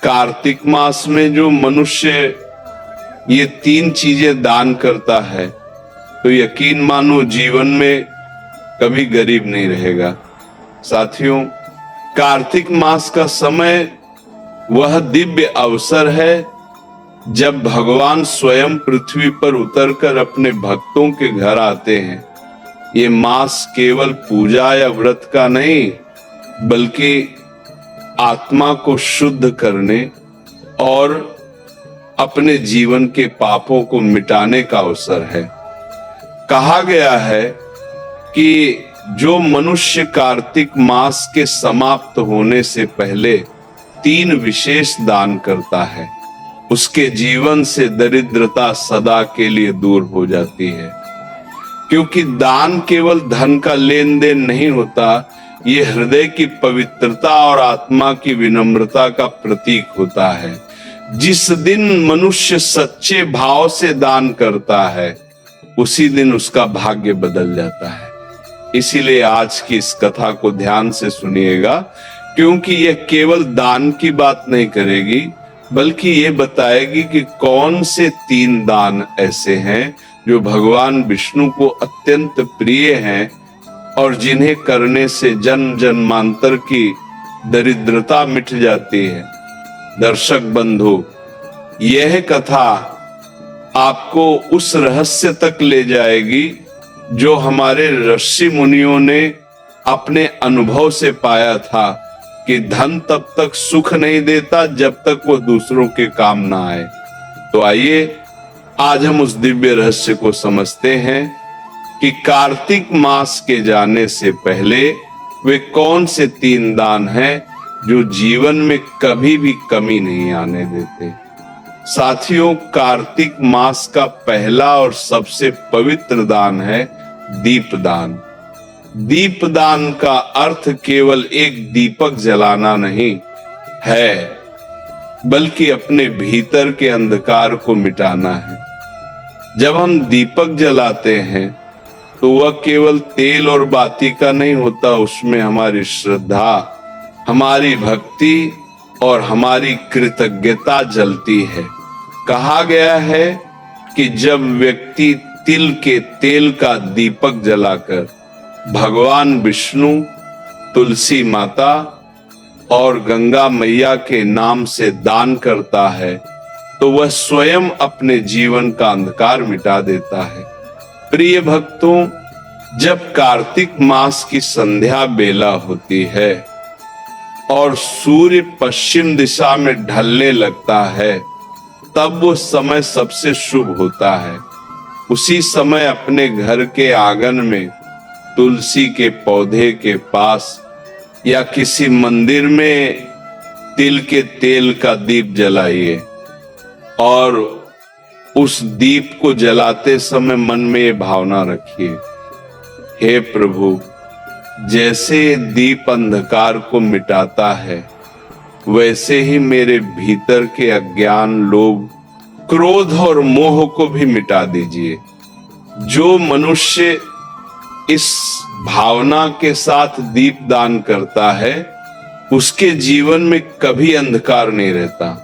कार्तिक मास में जो मनुष्य ये 3 चीजें दान करता है तो यकीन मानो जीवन में कभी गरीब नहीं रहेगा। साथियों, कार्तिक मास का समय वह दिव्य अवसर है जब भगवान स्वयं पृथ्वी पर उतरकर अपने भक्तों के घर आते हैं। ये मास केवल पूजा या व्रत का नहीं बल्कि आत्मा को शुद्ध करने और अपने जीवन के पापों को मिटाने का अवसर है। कहा गया है कि जो मनुष्य कार्तिक मास के समाप्त होने से पहले 3 विशेष दान करता है उसके जीवन से दरिद्रता सदा के लिए दूर हो जाती है। क्योंकि दान केवल धन का लेन देन नहीं होता, ये हृदय की पवित्रता और आत्मा की विनम्रता का प्रतीक होता है। जिस दिन मनुष्य सच्चे भाव से दान करता है उसी दिन उसका भाग्य बदल जाता है। इसीलिए आज की इस कथा को ध्यान से सुनिएगा, क्योंकि यह केवल दान की बात नहीं करेगी बल्कि ये बताएगी कि कौन से 3 दान ऐसे हैं जो भगवान विष्णु को अत्यंत प्रिय हैं और जिन्हें करने से जन्म जन्मांतर की दरिद्रता मिट जाती है। दर्शक बंधु, यह कथा आपको उस रहस्य तक ले जाएगी जो हमारे ऋषि मुनियों ने अपने अनुभव से पाया था कि धन तब तक सुख नहीं देता जब तक वो दूसरों के काम ना आए। तो आइए आज हम उस दिव्य रहस्य को समझते हैं कि कार्तिक मास के जाने से पहले वे कौन से 3 दान हैं जो जीवन में कभी भी कमी नहीं आने देते। साथियों, कार्तिक मास का पहला और सबसे पवित्र दान है दीपदान। दीपदान का अर्थ केवल एक दीपक जलाना नहीं है बल्कि अपने भीतर के अंधकार को मिटाना है। जब हम दीपक जलाते हैं तो वह केवल तेल और बाती का नहीं होता, उसमें हमारी श्रद्धा, हमारी भक्ति और हमारी कृतज्ञता जलती है। कहा गया है कि जब व्यक्ति तिल के तेल का दीपक जलाकर भगवान विष्णु, तुलसी माता और गंगा मैया के नाम से दान करता है तो वह स्वयं अपने जीवन का अंधकार मिटा देता है। प्रिय भक्तों, जब कार्तिक मास की संध्या बेला होती है और सूर्य पश्चिम दिशा में ढलने लगता है तब वो समय सबसे शुभ होता है। उसी समय अपने घर के आंगन में तुलसी के पौधे के पास या किसी मंदिर में तिल के तेल का दीप जलाइए और उस दीप को जलाते समय मन में ये भावना रखिए, हे प्रभु, जैसे दीप अंधकार को मिटाता है वैसे ही मेरे भीतर के अज्ञान, लोभ, क्रोध और मोह को भी मिटा दीजिए। जो मनुष्य इस भावना के साथ दीप दान करता है उसके जीवन में कभी अंधकार नहीं रहता।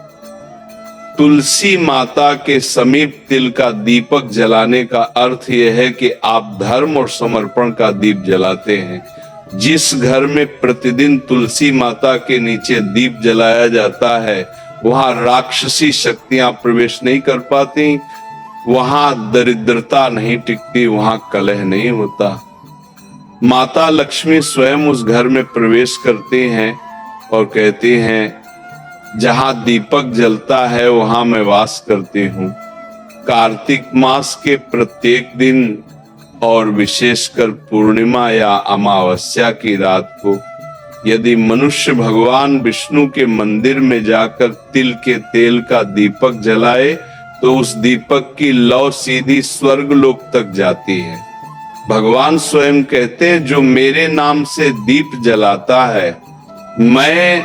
तुलसी माता के समीप तिल का दीपक जलाने का अर्थ यह है कि आप धर्म और समर्पण का दीप जलाते हैं। जिस घर में प्रतिदिन तुलसी माता के नीचे दीप जलाया जाता है वहां राक्षसी शक्तियां प्रवेश नहीं कर पाती, वहां दरिद्रता नहीं टिकती, वहां कलह नहीं होता। माता लक्ष्मी स्वयं उस घर में प्रवेश करती हैं और कहती हैं, जहां दीपक जलता है वहां मैं वास करती हूँ। कार्तिक मास के प्रत्येक दिन और विशेषकर पूर्णिमा या अमावस्या की रात को यदि मनुष्य भगवान विष्णु के मंदिर में जाकर तिल के तेल का दीपक जलाए तो उस दीपक की लौ सीधी स्वर्ग लोक तक जाती है। भगवान स्वयं कहते हैं, जो मेरे नाम से दीप जलाता है मैं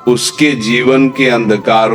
उसके जीवन के अंधकार